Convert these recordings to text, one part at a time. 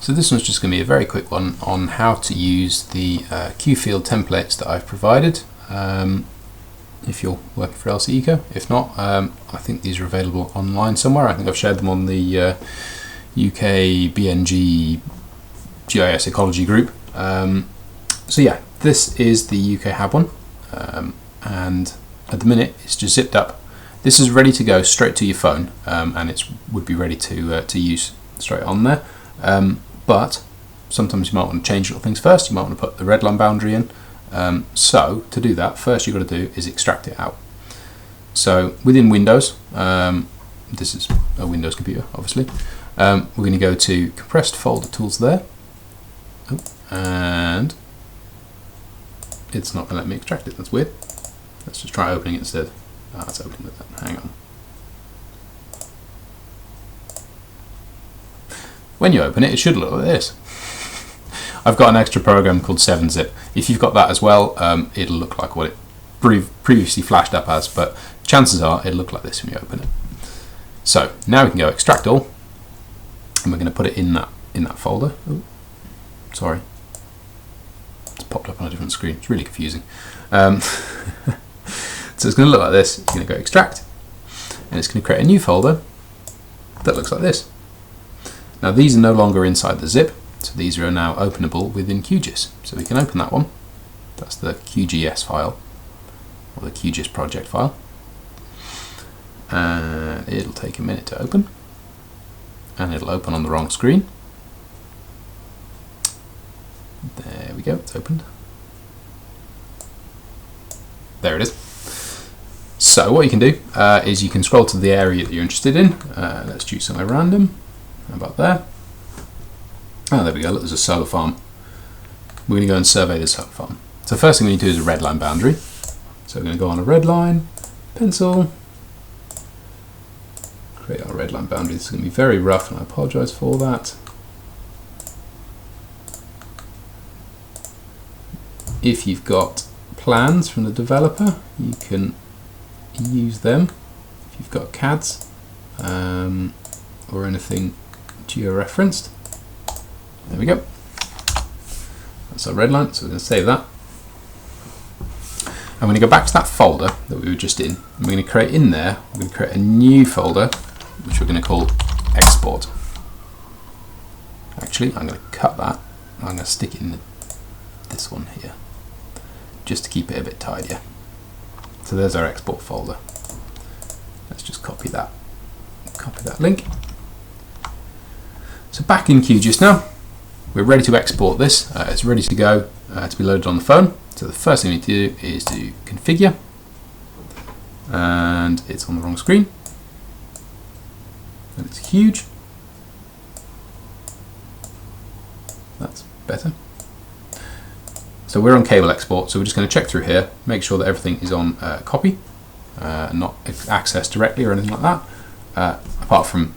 So this one's just going to be a very quick one on how to use the QField templates that I've provided. If you're working for LC Eco. If not, I think these are available online somewhere. I think I've shared them on the UK BNG GIS ecology group. So yeah, this is the UK Hab one, and at the minute it's just zipped up. This is ready to go straight to your phone, and it would be ready to use straight on there. But sometimes you might want to change little things first. You might want to put the red line boundary in. So to do that, first you've got to do is extract it out. So within Windows, this is a Windows computer obviously, we're going to go to compressed folder tools there, and it's not going to let me extract it. That's weird. Let's just try opening it instead. It's opening with that. Hang on. When you open it, it should look like this. I've got an extra program called 7-zip. If you've got that as well, it'll look like what it previously flashed up as, but chances are it'll look like this when you open it. So now we can go extract all, and we're going to put it in that folder. Ooh, sorry, it's popped up on a different screen. It's really confusing. So it's going to look like this. You're going to go extract, and it's going to create a new folder that looks like this. Now these are no longer inside the zip. So these are now openable within QGIS. So we can open that one. That's the QGS file, or the QGIS project file. And it'll take a minute to open. And it'll open on the wrong screen. There we go, it's opened. There it is. So what you can do is you can scroll to the area that you're interested in. Let's choose somewhere random. How about there? Oh, there we go. Look, there's a solar farm. We're going to go and survey this solar farm. So the first thing we need to do is a red line boundary. So we're going to go on a red line, pencil, create our red line boundary. This is going to be very rough, and I apologise for that. If you've got plans from the developer, you can use them. If you've got CADs or anything geo-referenced. There we go. That's our red line, so we're going to save that. I'm going to go back to that folder that we were just in. We're going to create in there, we're going to create a new folder, which we're going to call export. Actually, I'm going to cut that. I'm going to stick it in this one here, just to keep it a bit tidier. So there's our export folder. Let's just copy that link. So back in QGIS now. We're ready to export this. It's ready to go to be loaded on the phone. So the first thing we need to do is to configure, and it's on the wrong screen, and it's huge. That's better. So we're on cable export, so we're just going to check through here, make sure that everything is on copy, not accessed directly or anything like that, apart from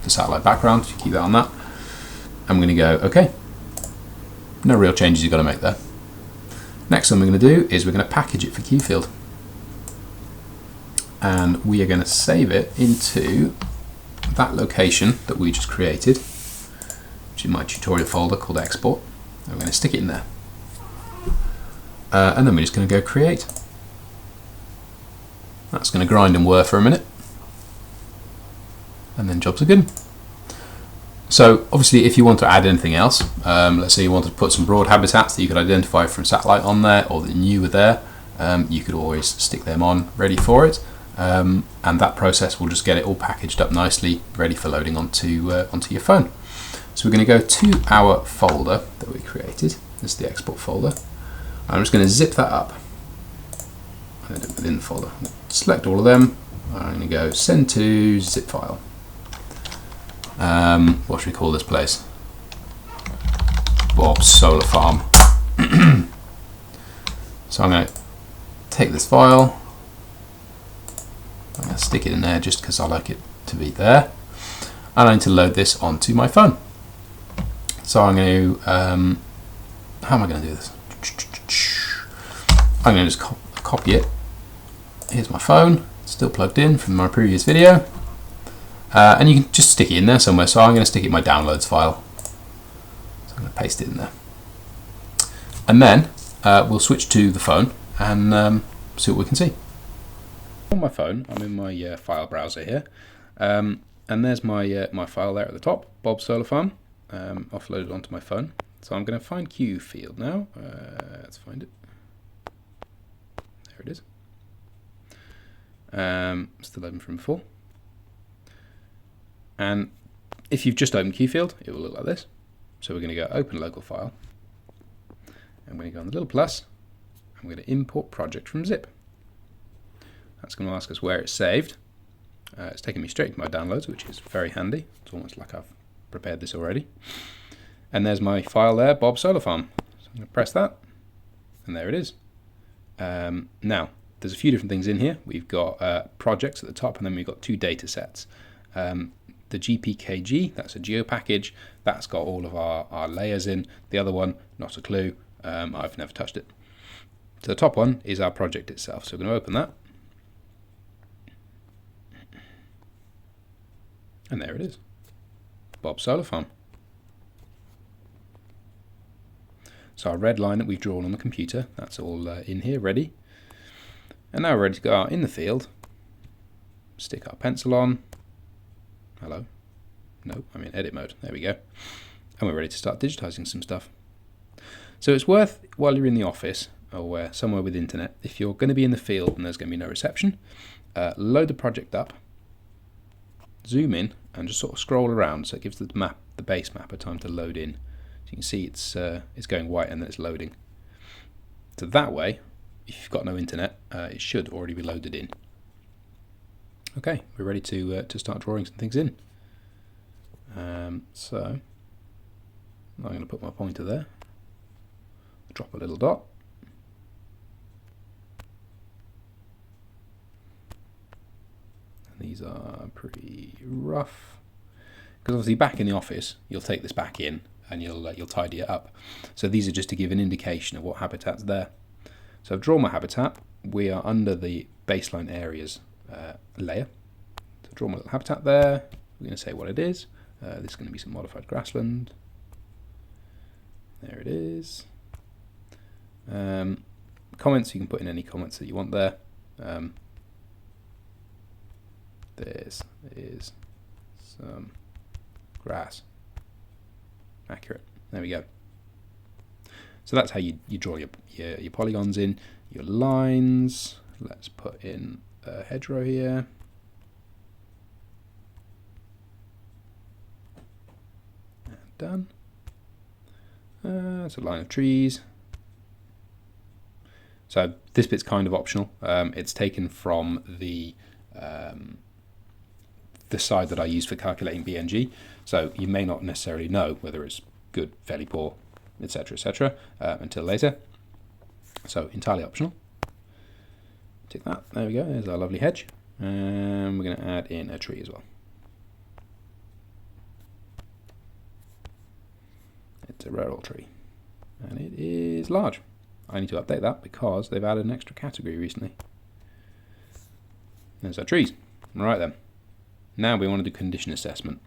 the satellite background. You keep that on that. I'm going to go OK. No real changes you've got to make there. Next thing we're going to do is we're going to package it for QField. And we are going to save it into that location that we just created, which is my tutorial folder called export. And we're going to stick it in there. And then we're just going to go create. That's going to grind and whir for a minute. And then jobs are good. So obviously if you want to add anything else, let's say you wanted to put some broad habitats that you could identify from satellite on there, or that you knew were there, you could always stick them on ready for it, and that process will just get it all packaged up nicely, ready for loading onto your phone. So we're going to go to our folder that we created. This is the export folder. I'm just going to zip that up. I'm going to do it within the folder. Select all of them. I'm going to go send to zip file. What should we call this place? Bob's Solar Farm. So I'm going to take this file, I'm going to stick it in there just because I like it to be there, and I need to load this onto my phone. So I'm going to, how am I going to do this? I'm going to just copy it. Here's my phone, still plugged in from my previous video. And you can just stick it in there somewhere. So I'm going to stick it in my downloads file. I'm going to paste it in there. And then we'll switch to the phone and see what we can see. On my phone, I'm in my file browser here, and there's my file there at the top, Bob Solar Farm, offloaded onto my phone. So I'm going to find QField now. Let's find it. There it is. Still open from before. And if you've just opened QField, it will look like this. So we're going to go Open Local File. I'm going to go on the little plus. I'm going to import project from zip. That's going to ask us where it's saved. It's taking me straight to my downloads, which is very handy. It's almost like I've prepared this already. And there's my file there, Bob Solar Farm. So I'm going to press that, and there it is. Now, there's a few different things in here. We've got projects at the top, and then we've got two data sets. The GPKG, that's a geo package. That's got all of our layers in. The other one, not a clue. I've never touched it. So the top one is our project itself. So we're going to open that. And there it is, Bob Solar Farm. So our red line that we've drawn on the computer, that's all in here, ready. And now we're ready to go out in the field, stick our pencil on. Hello. No, I'm in edit mode. There we go. And we're ready to start digitizing some stuff. So it's worth, while you're in the office or somewhere with internet, if you're going to be in the field and there's going to be no reception, load the project up, zoom in, and just sort of scroll around so it gives the base map a time to load in. So you can see it's going white and then it's loading. So that way, if you've got no internet, it should already be loaded in. Okay, we're ready to start drawing some things in. So I'm going to put my pointer there, drop a little dot. And these are pretty rough, because obviously back in the office, you'll take this back in and you'll tidy it up. So these are just to give an indication of what habitat's there. So I've drawn my habitat. We are under the baseline areas layer. So draw my little habitat there. We're going to say what it is. This is going to be some modified grassland. There it is. Comments, you can put in any comments that you want there. This is some grass. Accurate. There we go. So that's how you draw your polygons in, your lines. Let's put in a hedgerow here. And done. It's a line of trees. So this bit's kind of optional. It's taken from the side that I use for calculating BNG. So you may not necessarily know whether it's good, fairly poor, etc., until later. So entirely optional. Tick that. There we go. There's our lovely hedge. And we're going to add in a tree as well. It's a rare old tree. And it is large. I need to update that because they've added an extra category recently. There's our trees. Right then. Now we want to do condition assessment.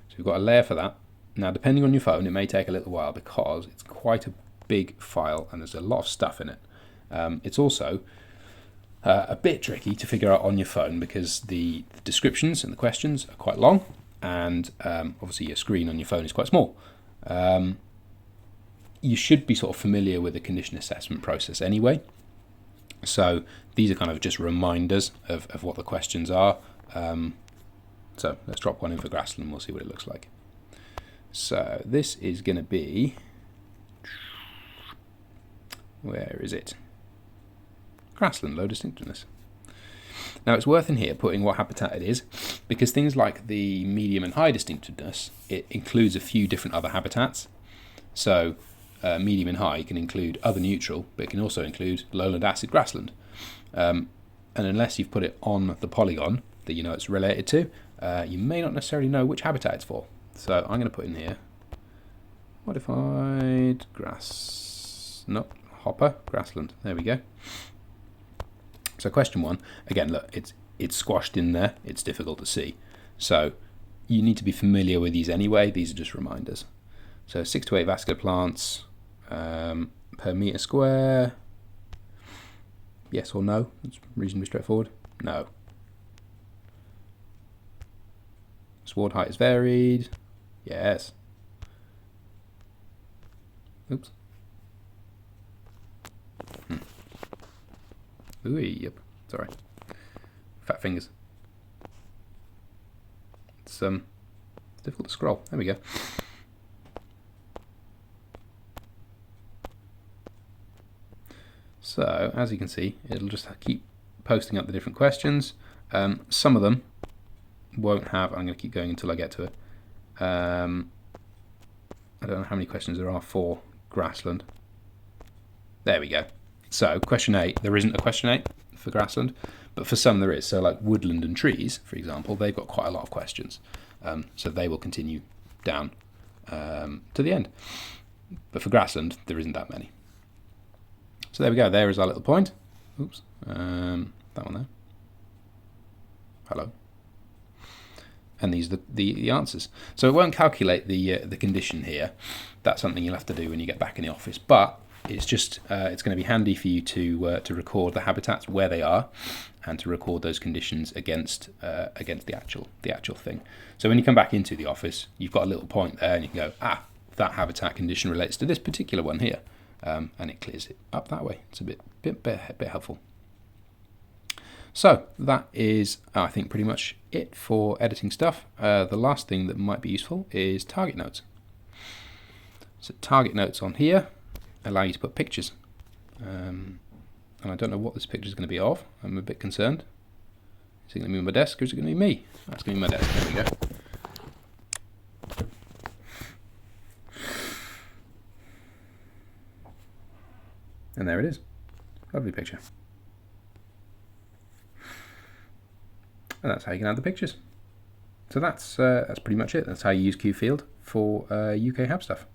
So we've got a layer for that. Now, depending on your phone, it may take a little while because it's quite a big file and there's a lot of stuff in it. It's also a bit tricky to figure out on your phone because the descriptions and the questions are quite long, and obviously your screen on your phone is quite small. You should be sort of familiar with the condition assessment process anyway. So these are kind of just reminders of what the questions are. So let's drop one in for grassland and we'll see what it looks like. So this is going to be, where is it? Grassland, low distinctiveness. Now it's worth in here putting what habitat it is, because things like the medium and high distinctiveness, it includes a few different other habitats. So medium and high can include other neutral, but it can also include lowland acid grassland. And unless you've put it on the polygon that you know it's related to, you may not necessarily know which habitat it's for. So I'm going to put in here modified hopper grassland. There we go. So question one, again, look, it's squashed in there. It's difficult to see. So you need to be familiar with these anyway. These are just reminders. So 6 to 8 vascular plants per metre square. Yes or no? It's reasonably straightforward. No. Sward height is varied. Yes. Oops. Ooh, yep. Sorry. Fat fingers. It's difficult to scroll. There we go. So, as you can see, it'll just keep posting up the different questions. Some of them won't have, I'm going to keep going until I get to it. I don't know how many questions there are for grassland. There we go. So, question 8, there isn't a question 8 for grassland, but for some there is. So, like woodland and trees, for example, they've got quite a lot of questions. So they will continue down to the end. But for grassland, there isn't that many. So there we go. There is our little point. Oops. That one there. Hello. And these are the answers. So it won't calculate the condition here. That's something you'll have to do when you get back in the office. But it's just it's going to be handy for you to record the habitats where they are, and to record those conditions against the actual thing. So when you come back into the office, you've got a little point there, and you can go, that habitat condition relates to this particular one here, and it clears it up that way. It's a bit helpful. So that is, I think, pretty much it for editing stuff. The last thing that might be useful is target notes. So target notes on here allow you to put pictures. And I don't know what this picture is going to be of. I'm a bit concerned. Is it going to be my desk, or is it going to be me? That's going to be my desk. There we go. And there it is. Lovely picture. And that's how you can add the pictures. So that's pretty much it. That's how you use QField for UK Hab stuff.